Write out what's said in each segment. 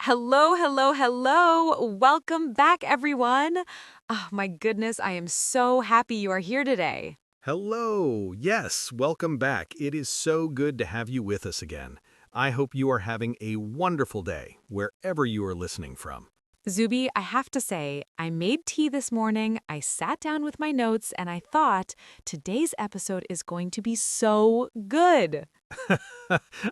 Hello, hello, hello. Welcome back, everyone. Oh, my goodness, I am so happy you are here today. Hello. Yes, welcome back. It is so good to have you with us again. I hope you are having a wonderful day wherever you are listening from. Zuby, I have to say, I made tea this morning, I sat down with my notes, and I thought today's episode is going to be so good.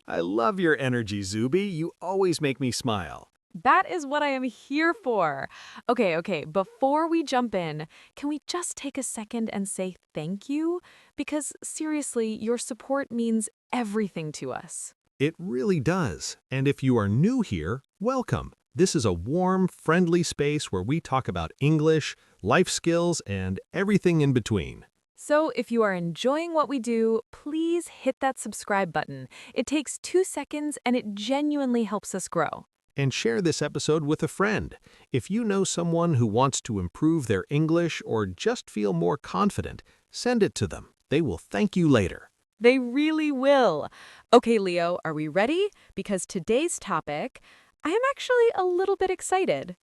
I love your energy, Zuby. You always make me smile. That is what I am here for. Okay, before we jump in, can we just take a second and say thank you? Because seriously, your support means everything to us. It really does. And if you are new here, welcome. This is a warm, friendly space where we talk about English, life skills, and everything in between. So, if you are enjoying what we do, please hit that subscribe button. It takes 2 seconds and it genuinely helps us grow. And share this episode with a friend. If you know someone who wants to improve their English or just feel more confident, send it to them. They will thank you later. They really will. Okay, Leo, are we ready? Because today's topic, I am actually a little bit excited.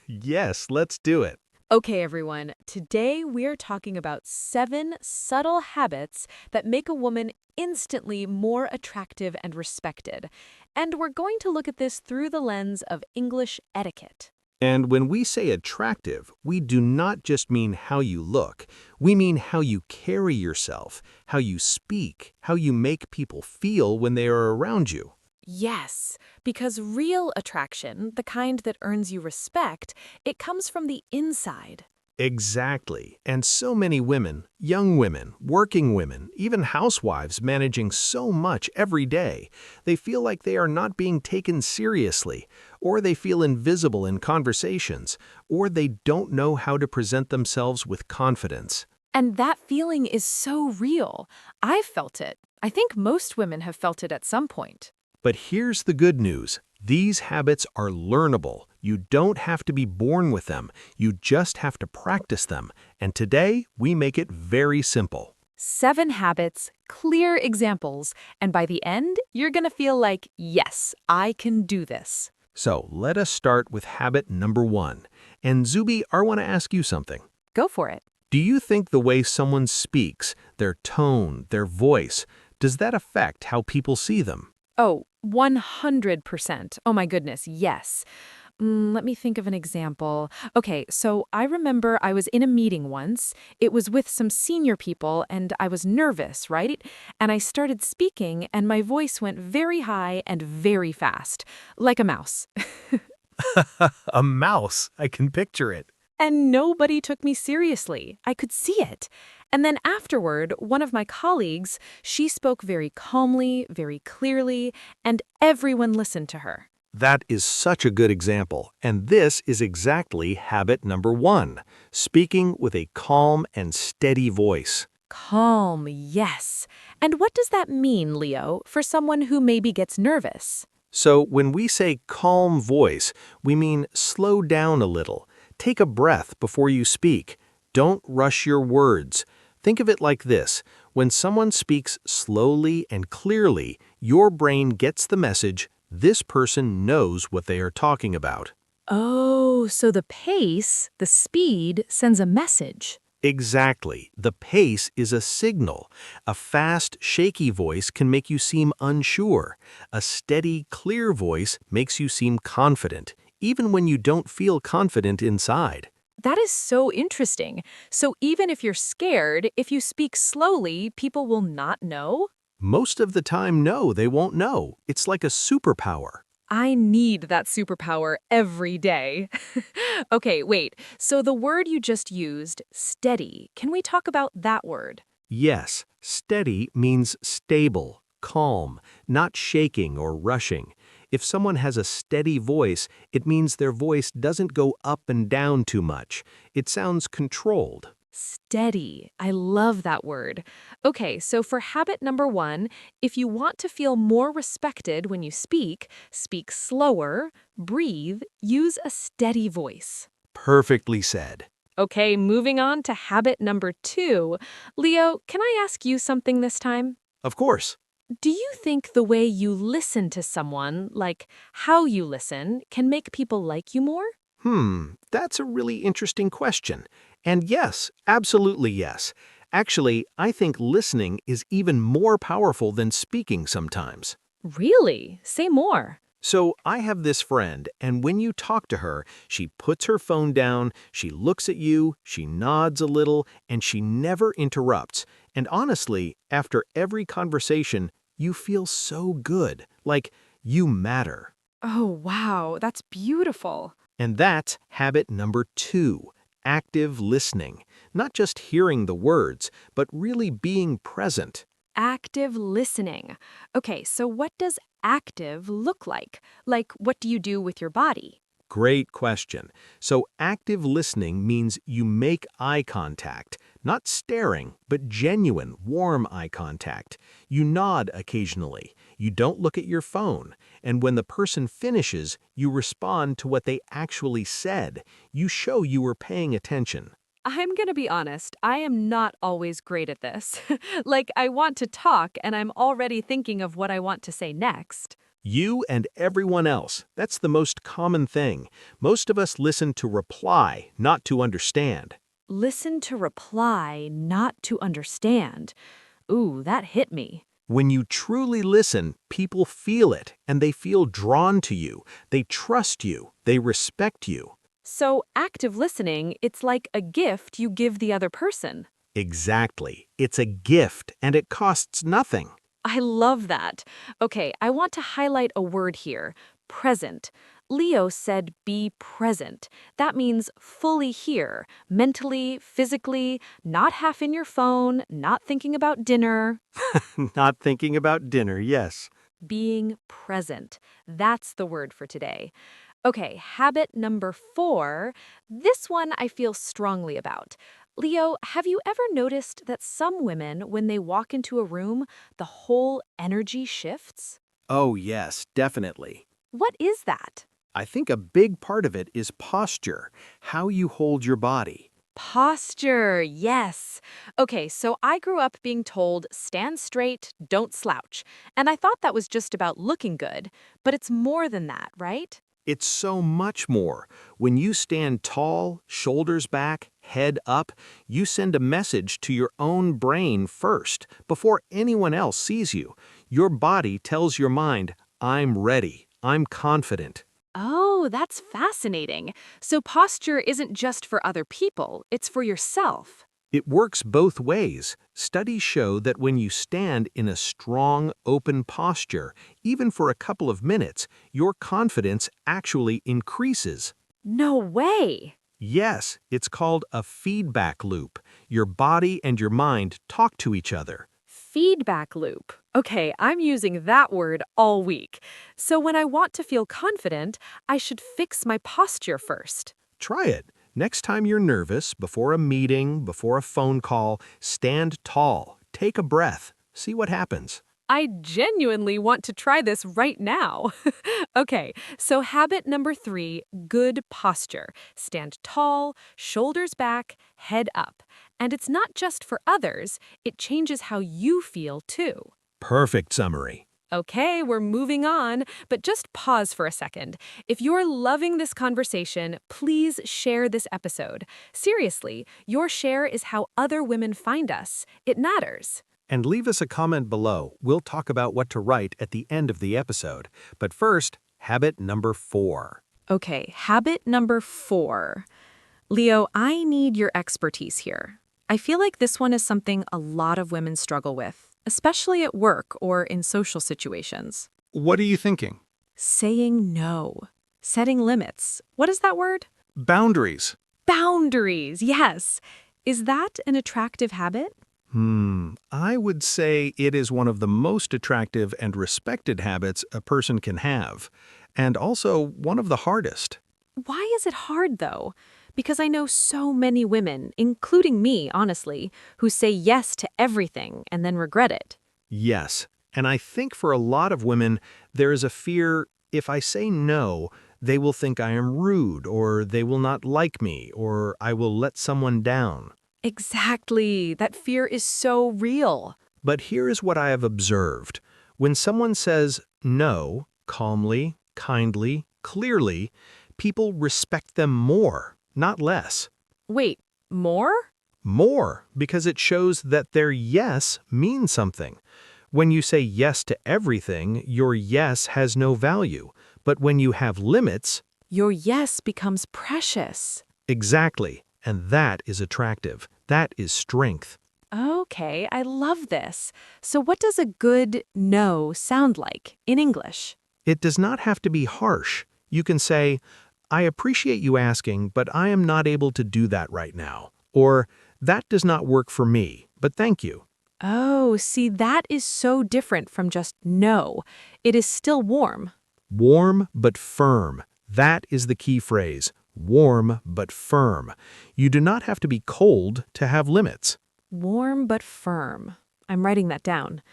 Yes, let's do it. Okay, everyone, today we're talking about 7 subtle habits that make a woman instantly more attractive and respected. And we're going to look at this through the lens of English etiquette. And when we say attractive, we do not just mean how you look. We mean how you carry yourself, how you speak, how you make people feel when they are around you. Yes, because real attraction, the kind that earns you respect, it comes from the inside. Exactly. And so many women, young women, working women, even housewives managing so much every day, they feel like they are not being taken seriously, or they feel invisible in conversations, or they don't know how to present themselves with confidence. And that feeling is so real. I've felt it. I think most women have felt it at some point. But here's the good news. These habits are learnable. You don't have to be born with them. You just have to practice them. And today, we make it very simple. 7 habits, clear examples, and by the end, you're gonna feel like, yes, I can do this. So let us start with habit number 1. And Zuby, I want to ask you something. Go for it. Do you think the way someone speaks, their tone, their voice, does that affect how people see them? Oh, 100%. Oh my goodness, yes. Let me think of an example. Okay, so I remember I was in a meeting once. It was with some senior people, and I was nervous, right? And I started speaking, and my voice went very high and very fast, like a mouse. A mouse. I can picture it. And nobody took me seriously. I could see it. And then afterward, one of my colleagues, she spoke very calmly, very clearly, and everyone listened to her. That is such a good example, and this is exactly habit number 1, speaking with a calm and steady voice. Calm, yes. And what does that mean, Leo, for someone who maybe gets nervous? So when we say calm voice, we mean slow down a little. Take a breath before you speak. Don't rush your words. Think of it like this. When someone speaks slowly and clearly, your brain gets the message, this person knows what they are talking about. Oh, so the pace, the speed, sends a message. Exactly. The pace is a signal. A fast, shaky voice can make you seem unsure. A steady, clear voice makes you seem confident, even when you don't feel confident inside. That is so interesting. So even if you're scared, if you speak slowly, people will not know? Most of the time, no, they won't know. It's like a superpower. I need that superpower every day. Okay, wait. So the word you just used, steady, can we talk about that word? Yes, steady means stable, calm, not shaking or rushing. If someone has a steady voice, it means their voice doesn't go up and down too much. It sounds controlled. Steady. I love that word. Okay, so for habit number 1, if you want to feel more respected when you speak slower, breathe, use a steady voice. Perfectly said. Okay, moving on to habit number 2. Leo, can I ask you something this time? Of course. Do you think the way you listen to someone, like how you listen, can make people like you more? That's a really interesting question. And yes, absolutely yes. Actually, I think listening is even more powerful than speaking sometimes. Really? Say more. So I have this friend, and when you talk to her, she puts her phone down, she looks at you, she nods a little, and she never interrupts. And honestly, after every conversation, you feel so good, like you matter. Oh, wow, that's beautiful. And that's habit number 2, active listening. Not just hearing the words, but really being present. Active listening. Okay, so what does active look like? Like, what do you do with your body? Great question. So active listening means you make eye contact, not staring, but genuine, warm eye contact. You nod occasionally. You don't look at your phone. And when the person finishes, you respond to what they actually said. You show you were paying attention. I'm gonna be honest, I am not always great at this. Like, I want to talk and I'm already thinking of what I want to say next. You and everyone else. That's the most common thing. Most of us listen to reply, not to understand. Listen to reply, not to understand. Ooh, that hit me. When you truly listen, people feel it, and they feel drawn to you. They trust you. They respect you. So, active listening, it's like a gift you give the other person. Exactly. It's a gift, and it costs nothing. I love that. Okay, I want to highlight a word here present. Leo said be present. That means fully here, mentally, physically, not half in your phone, not thinking about dinner. Not thinking about dinner, yes. Being present. That's the word for today. Okay, habit number 4. This one I feel strongly about. Leo, have you ever noticed that some women, when they walk into a room, the whole energy shifts? Oh, yes, definitely. What is that? I think a big part of it is posture, how you hold your body. Posture, yes. Okay, so I grew up being told stand straight, don't slouch. And I thought that was just about looking good. But it's more than that, right? It's so much more. When you stand tall, shoulders back, head up, you send a message to your own brain first, before anyone else sees you. Your body tells your mind, I'm ready, I'm confident. Oh, that's fascinating. So posture isn't just for other people, it's for yourself. It works both ways. Studies show that when you stand in a strong, open posture, even for a couple of minutes, your confidence actually increases. No way. Yes, it's called a feedback loop. Your body and your mind talk to each other. Feedback loop. Okay, I'm using that word all week. So when I want to feel confident, I should fix my posture first. Try it. Next time you're nervous, before a meeting, before a phone call, stand tall, take a breath, see what happens. I genuinely want to try this right now. Okay, so habit number 3, good posture. Stand tall, shoulders back, head up. And it's not just for others, it changes how you feel too. Perfect summary. Okay, we're moving on, but just pause for a second. If you're loving this conversation, please share this episode. Seriously, your share is how other women find us. It matters. And leave us a comment below. We'll talk about what to write at the end of the episode. But first, habit number 4. Okay, habit number 4. Leo, I need your expertise here. I feel like this one is something a lot of women struggle with, especially at work or in social situations. What are you thinking? Saying no. Setting limits. What is that word? Boundaries. Boundaries, yes. Is that an attractive habit? I would say it is one of the most attractive and respected habits a person can have, and also one of the hardest. Why is it hard, though? Because I know so many women, including me, honestly, who say yes to everything and then regret it. Yes, and I think for a lot of women, there is a fear if I say no, they will think I am rude, or they will not like me, or I will let someone down. Exactly. That fear is so real. But here is what I have observed. When someone says no, calmly, kindly, clearly, people respect them more, not less. Wait, more? More, because it shows that their yes means something. When you say yes to everything, your yes has no value. But when you have limits, Your yes becomes precious. exactly, and that is attractive. That is strength. Okay, I love this. So what does a good no sound like in English? It does not have to be harsh. You can say, I appreciate you asking, but I am not able to do that right now. Or, that does not work for me, but thank you. Oh, see, that is so different from just no. It is still warm. Warm but firm. That is the key phrase. Warm but firm. You do not have to be cold to have limits. Warm but firm. I'm writing that down.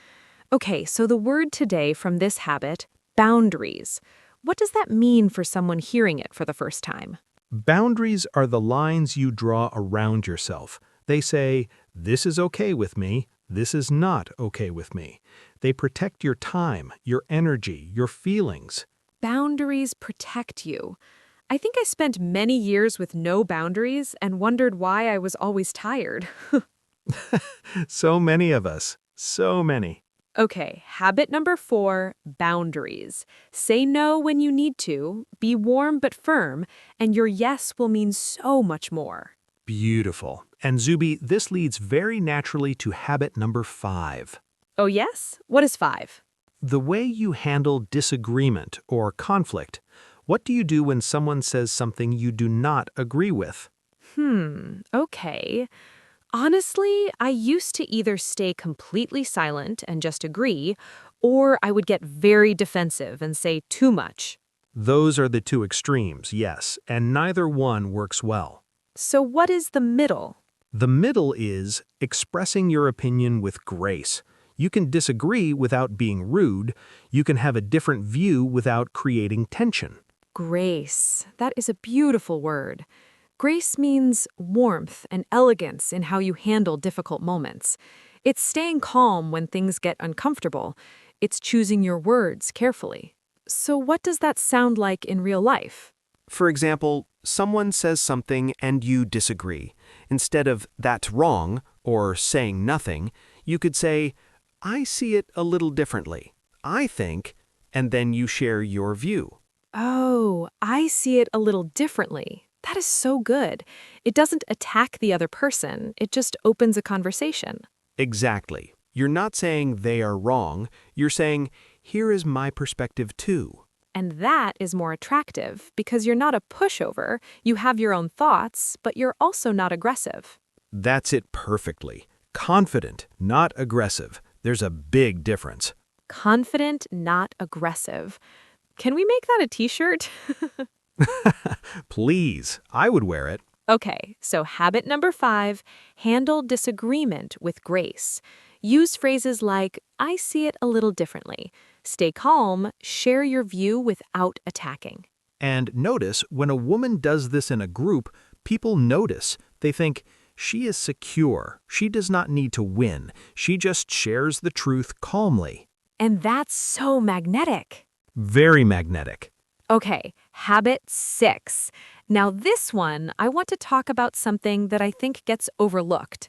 Okay, so the word today from this habit, boundaries. What does that mean for someone hearing it for the first time? Boundaries are the lines you draw around yourself. They say, this is okay with me, this is not okay with me. They protect your time, your energy, your feelings. Boundaries protect you. I think I spent many years with no boundaries and wondered why I was always tired. So many of us. So many. Okay, habit number 4, boundaries. Say no when you need to, be warm but firm, and your yes will mean so much more. Beautiful. And Zubi, this leads very naturally to habit number 5. Oh yes? What is 5? The way you handle disagreement or conflict. What do you do when someone says something you do not agree with? Okay. Honestly, I used to either stay completely silent and just agree, or I would get very defensive and say too much. Those are the two extremes, yes, and neither one works well. So what is the middle? The middle is expressing your opinion with grace. You can disagree without being rude. You can have a different view without creating tension. Grace. That is a beautiful word. Grace means warmth and elegance in how you handle difficult moments. It's staying calm when things get uncomfortable. It's choosing your words carefully. So what does that sound like in real life? For example, someone says something and you disagree. Instead of "that's wrong" or saying nothing, you could say, "I see it a little differently. I think," and then you share your view. Oh, I see it a little differently. That is so good. It doesn't attack the other person. It just opens a conversation. Exactly. You're not saying they are wrong. You're saying, "Here is my perspective too." And that is more attractive because you're not a pushover. You have your own thoughts, but you're also not aggressive. That's it perfectly. Confident, not aggressive. There's a big difference. Confident, not aggressive. Can we make that a t-shirt? Please, I would wear it. Okay, so habit number 5, handle disagreement with grace. Use phrases like, I see it a little differently. Stay calm, share your view without attacking. And notice, when a woman does this in a group, people notice. They think, she is secure. She does not need to win. She just shares the truth calmly. And that's so magnetic. Very magnetic. Okay, habit 6. Now this one, I want to talk about something that I think gets overlooked.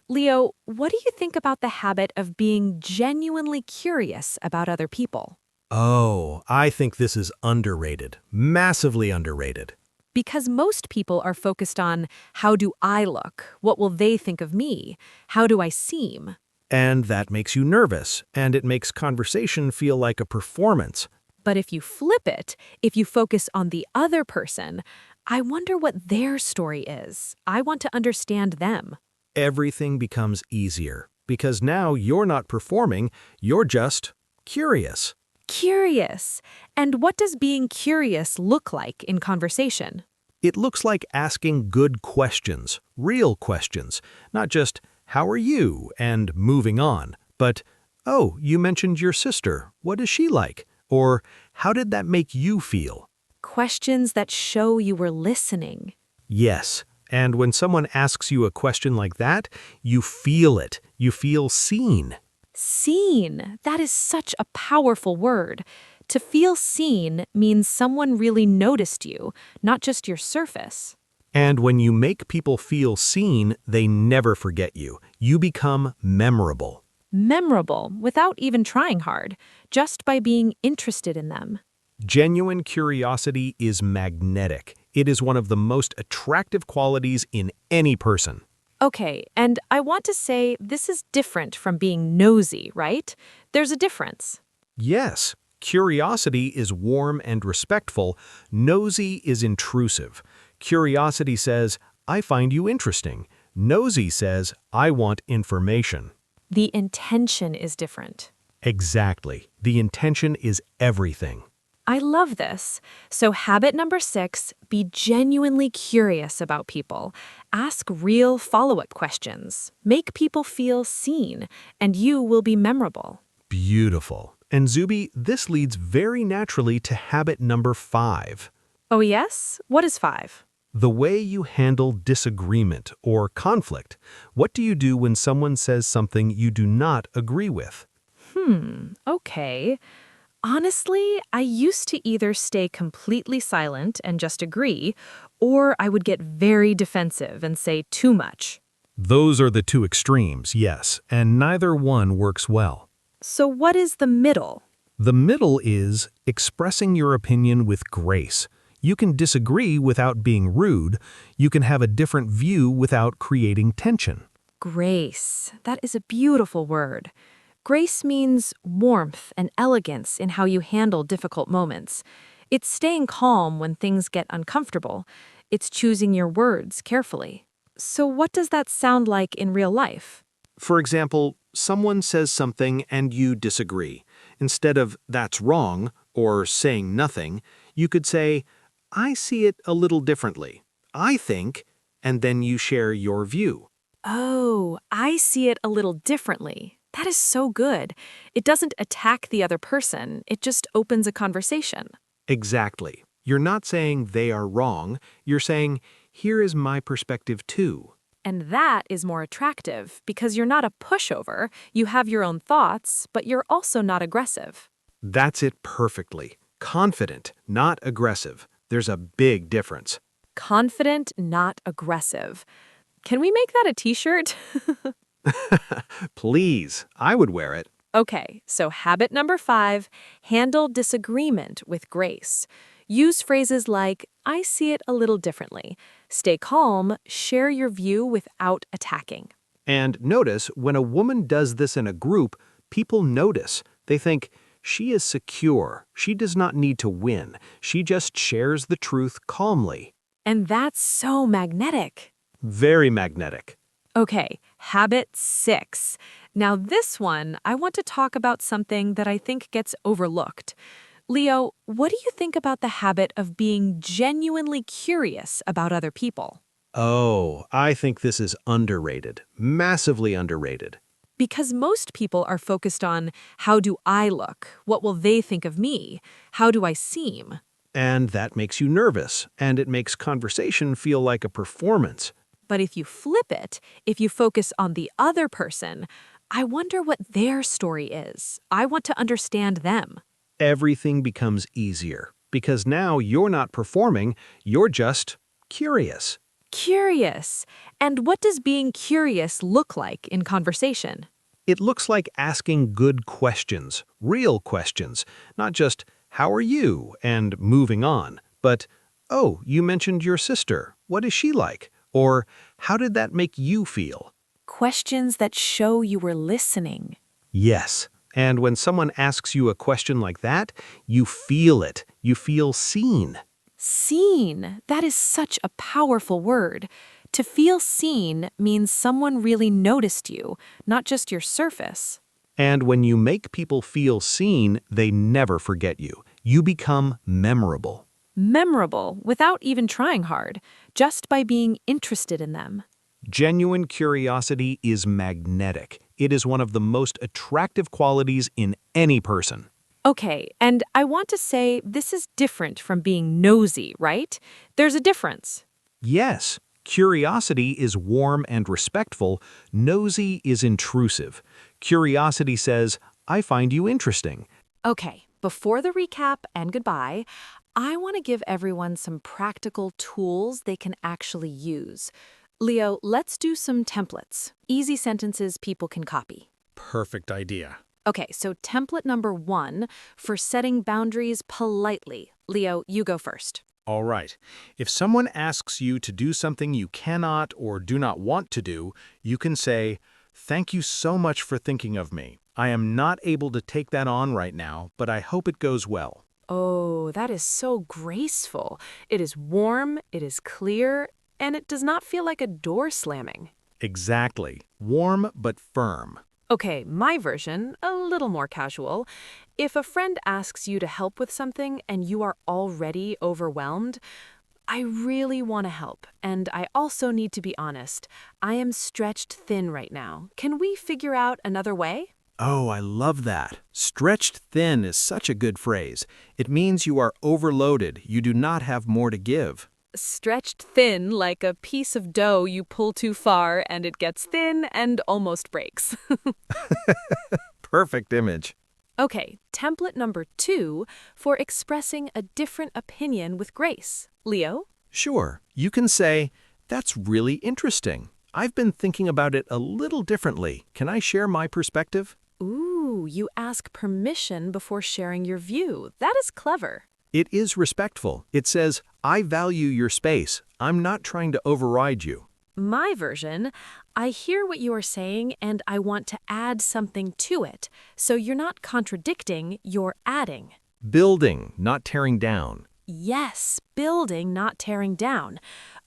Leo, what do you think about the habit of being genuinely curious about other people? Oh, I think this is underrated. Massively underrated. Because most people are focused on how do I look? What will they think of me? How do I seem? And that makes you nervous, and it makes conversation feel like a performance. But if you flip it, if you focus on the other person, I wonder what their story is. I want to understand them. Everything becomes easier, because now you're not performing, you're just curious. Curious. And what does being curious look like in conversation? It looks like asking good questions, real questions, not just, how are you, and moving on, but, oh, you mentioned your sister, what is she like? Or, how did that make you feel? Questions that show you were listening. Yes, and when someone asks you a question like that, you feel it. You feel seen. Seen. That is such a powerful word. To feel seen means someone really noticed you, not just your surface. And when you make people feel seen, they never forget you. You become memorable. Memorable without even trying hard, just by being interested in them. Genuine curiosity is magnetic. It is one of the most attractive qualities in any person. Okay, and I want to say this is different from being nosy, right? There's a difference. Yes, curiosity is warm and respectful. Nosy is intrusive. Curiosity says, I find you interesting. Nosy says, I want information. The intention is different. Exactly. The intention is everything. I love this. So habit number 6, be genuinely curious about people. Ask real follow-up questions. Make people feel seen, and you will be memorable. Beautiful. And Zuby, this leads very naturally to habit number 5. Oh yes? What is 5? The way you handle disagreement or conflict. What do you do when someone says something you do not agree with? Okay. Honestly, I used to either stay completely silent and just agree, or I would get very defensive and say too much. Those are the two extremes, yes, and neither one works well. So what is the middle? The middle is expressing your opinion with grace. You can disagree without being rude. You can have a different view without creating tension. Grace. That is a beautiful word. Grace means warmth and elegance in how you handle difficult moments. It's staying calm when things get uncomfortable. It's choosing your words carefully. So what does that sound like in real life? For example, someone says something and you disagree. Instead of "that's wrong" or saying nothing, you could say, "I see it a little differently. I think," and then you share your view. Oh, I see it a little differently. That is so good. It doesn't attack the other person. It just opens a conversation. Exactly. You're not saying they are wrong. You're saying, "Here is my perspective too." And that is more attractive because you're not a pushover. You have your own thoughts, but you're also not aggressive. That's it perfectly. Confident, not aggressive. There's a big difference. Confident, not aggressive. Can we make that a t-shirt? Please, I would wear it. Okay, so habit number 5, handle disagreement with grace. Use phrases like, I see it a little differently. Stay calm, share your view without attacking. And notice, when a woman does this in a group, people notice. They think, she is secure. She does not need to win. She just shares the truth calmly. And that's so magnetic. Very magnetic. Okay, habit 6. Now this one, I want to talk about something that I think gets overlooked. Leo, what do you think about the habit of being genuinely curious about other people? Oh, I think this is underrated. Massively underrated. Because most people are focused on how do I look? What will they think of me? How do I seem? And that makes you nervous, and it makes conversation feel like a performance. But if you flip it, if you focus on the other person, I wonder what their story is. I want to understand them. Everything becomes easier, because now you're not performing, you're just curious. Curious. And what does being curious look like in conversation? It looks like asking good questions, real questions, not just, "How are you?" and moving on, but, "Oh, you mentioned your sister. What is she like?" Or, "How did that make you feel?" Questions that show you were listening. Yes. And when someone asks you a question like that, you feel it. You feel seen. Seen. That is such a powerful word. To feel seen means someone really noticed you, not just your surface. And when you make people feel seen, they never forget you. You become memorable. Memorable without even trying hard, just by being interested in them. Genuine curiosity is magnetic. It is one of the most attractive qualities in any person. Okay, and I want to say this is different from being nosy, right? There's a difference. Yes, Curiosity is warm and respectful. Nosy is intrusive. Curiosity says, I find you interesting. Okay, before the recap and goodbye, I want to give everyone some practical tools they can actually use. Leo, let's do some templates. Easy sentences people can copy. Perfect idea. Okay, so template number 1 for setting boundaries politely. Leo, you go first. All right. If someone asks you to do something you cannot or do not want to do, you can say, "Thank you so much for thinking of me. I am not able to take that on right now, but I hope it goes well." Oh, that is so graceful. It is warm, it is clear, and it does not feel like a door slamming. Exactly. Warm but firm. Okay, my version, a little more casual. If a friend asks you to help with something and you are already overwhelmed, I really want to help, and I also need to be honest. I am stretched thin right now. Can we figure out another way? Oh, I love that. Stretched thin is such a good phrase. It means you are overloaded. You do not have more to give. Stretched thin like a piece of dough you pull too far and it gets thin and almost breaks. Perfect image. Okay, template number 2 for expressing a different opinion with grace. Leo? Sure, you can say, "That's really interesting. I've been thinking about it a little differently. Can I share my perspective?" Ooh, you ask permission before sharing your view. That is clever. It is respectful. It says, "I value your space. I'm not trying to override you." My version, I hear what you are saying and I want to add something to it. So you're not contradicting, you're adding. Building, not tearing down. Yes, building, not tearing down.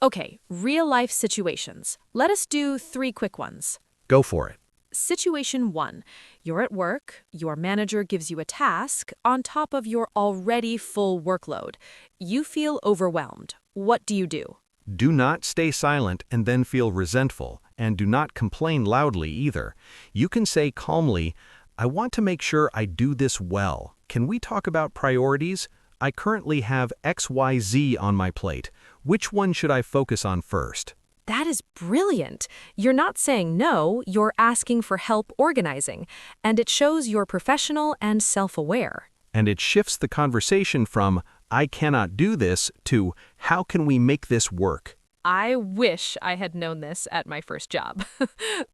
Okay, real life situations. Let us do 3 quick ones. Go for it. Situation 1. You're at work, your manager gives you a task on top of your already full workload. You feel overwhelmed. What do you do? Do not stay silent and then feel resentful, and do not complain loudly either. You can say calmly, "I want to make sure I do this well. Can we talk about priorities? I currently have XYZ on my plate. Which one should I focus on first?" That is brilliant. You're not saying no, you're asking for help organizing, and it shows you're professional and self-aware. And it shifts the conversation from, "I cannot do this," to, "How can we make this work?" I wish I had known this at my first job.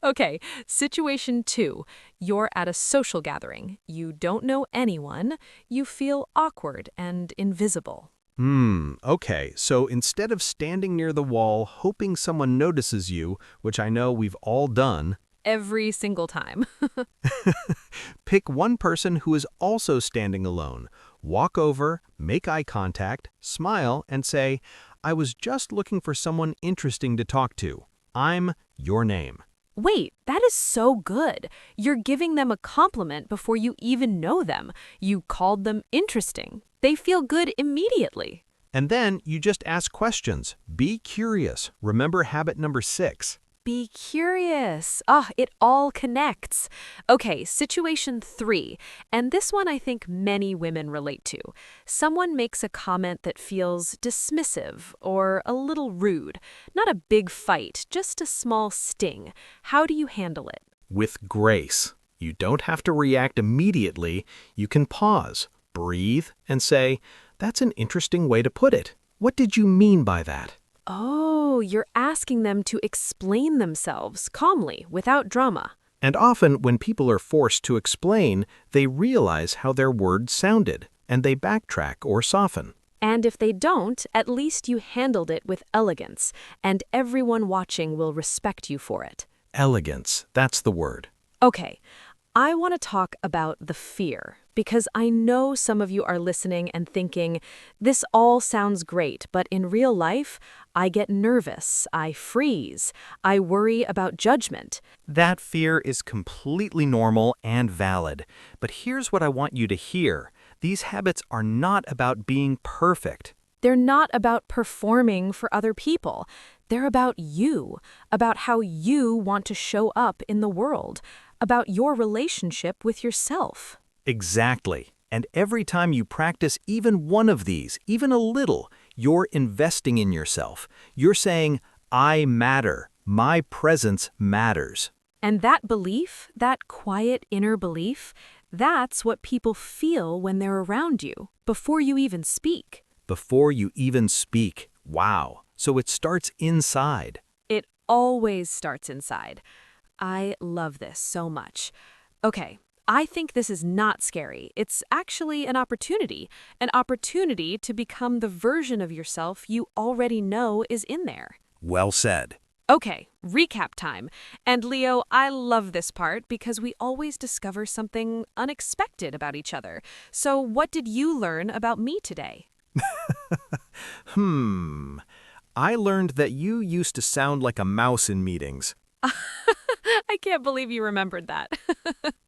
Okay, situation 2. You're at a social gathering. You don't know anyone. You feel awkward and invisible. Okay, so instead of standing near the wall hoping someone notices you, which I know we've all done, Every single time. pick one person who is also standing alone. Walk over, make eye contact, smile, and say, "I was just looking for someone interesting to talk to. I'm your name." Wait, that is so good. You're giving them a compliment before you even know them. You called them interesting. They feel good immediately. And then you just ask questions. Be curious. Remember habit number 6. Be curious. Ah, it all connects. Okay, situation 3. And this one I think many women relate to. Someone makes a comment that feels dismissive or a little rude. Not a big fight, just a small sting. How do you handle it? With grace. You don't have to react immediately. You can pause, breathe, and say, "That's an interesting way to put it. What did you mean by that?" Oh, you're asking them to explain themselves calmly, without drama. And often, when people are forced to explain, they realize how their words sounded, and they backtrack or soften. And if they don't, at least you handled it with elegance, and everyone watching will respect you for it. Elegance, that's the word. Okay, I want to talk about the fear, because I know some of you are listening and thinking, this all sounds great, but in real life, I get nervous, I freeze, I worry about judgment. That fear is completely normal and valid. But here's what I want you to hear. These habits are not about being perfect. They're not about performing for other people. They're about you, about how you want to show up in the world, about your relationship with yourself. Exactly. And every time you practice even one of these, even a little, you're investing in yourself. You're saying, I matter. My presence matters. And that belief, that quiet inner belief, that's what people feel when they're around you, before you even speak. Before you even speak. Wow. So it starts inside. It always starts inside. I love this so much. Okay, I think this is not scary. It's actually an opportunity to become the version of yourself you already know is in there. Well said. Okay, recap time. And Leo, I love this part because we always discover something unexpected about each other. So what did you learn about me today? I learned that you used to sound like a mouse in meetings. I can't believe you remembered that.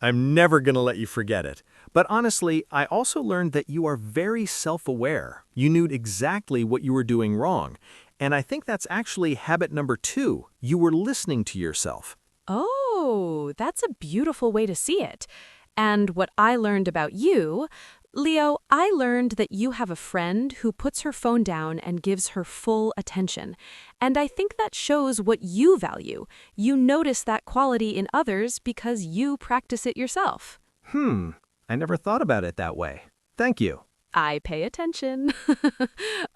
I'm never going to let you forget it. But honestly, I also learned that you are very self-aware. You knew exactly what you were doing wrong. And I think that's actually habit number 2. You were listening to yourself. Oh, that's a beautiful way to see it. And what I learned about you, Leo, I learned that you have a friend who puts her phone down and gives her full attention. And I think that shows what you value. You notice that quality in others because you practice it yourself. I never thought about it that way. Thank you. I pay attention.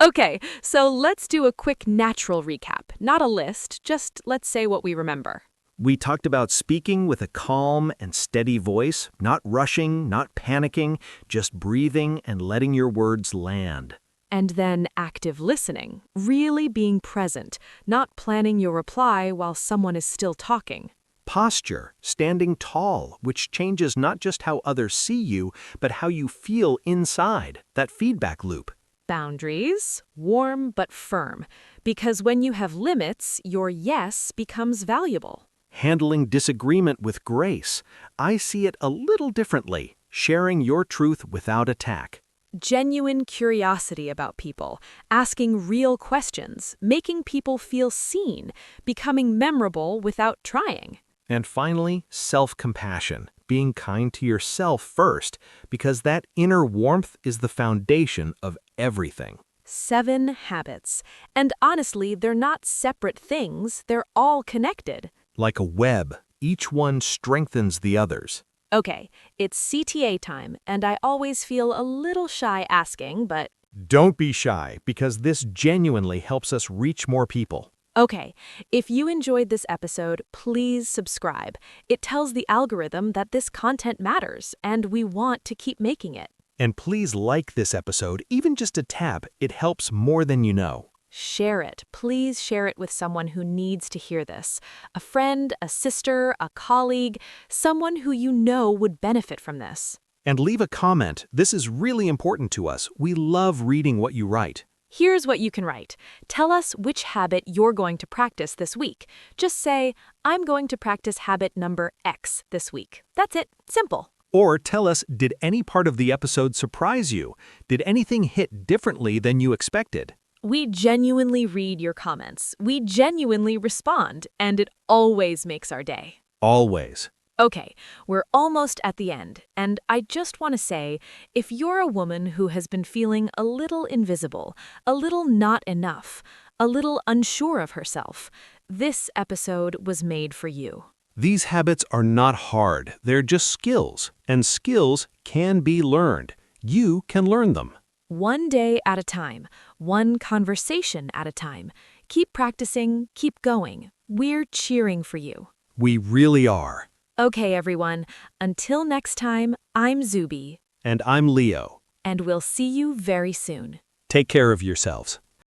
Okay, so let's do a quick natural recap. Not a list, just let's say what we remember. We talked about speaking with a calm and steady voice, not rushing, not panicking, just breathing and letting your words land. And then active listening, really being present, not planning your reply while someone is still talking. Posture, standing tall, which changes not just how others see you, but how you feel inside, that feedback loop. Boundaries, warm but firm, because when you have limits, your yes becomes valuable. Handling disagreement with grace. I see it a little differently, sharing your truth without attack. Genuine curiosity about people, asking real questions, making people feel seen, becoming memorable without trying. And finally, self-compassion, being kind to yourself first, because that inner warmth is the foundation of everything. 7 habits. And honestly, they're not separate things, they're all connected. Like a web, each one strengthens the others. Okay, it's CTA time, and I always feel a little shy asking, but Don't be shy, because this genuinely helps us reach more people. okay, if you enjoyed this episode, please subscribe. It tells the algorithm that this content matters, and we want to keep making it. And please like this episode, even just a tap. It helps more than you know. Share it. Please share it with someone who needs to hear this. A friend, a sister, a colleague, someone who you know would benefit from this. And leave a comment. This is really important to us. We love reading what you write. Here's what you can write. Tell us which habit you're going to practice this week. Just say, I'm going to practice habit number X this week. That's it. Simple. Or tell us, did any part of the episode surprise you? Did anything hit differently than you expected? We genuinely read your comments. We genuinely respond, and it always makes our day. Always. Okay, we're almost at the end, and I just want to say, if you're a woman who has been feeling a little invisible, a little not enough, a little unsure of herself, this episode was made for you. These habits are not hard. They're just skills, and skills can be learned. You can learn them. One day at a time, one conversation at a time. Keep practicing, keep going. We're cheering for you. We really are. Okay, everyone, until next time, I'm Zuby. And I'm Leo. And we'll see you very soon. Take care of yourselves.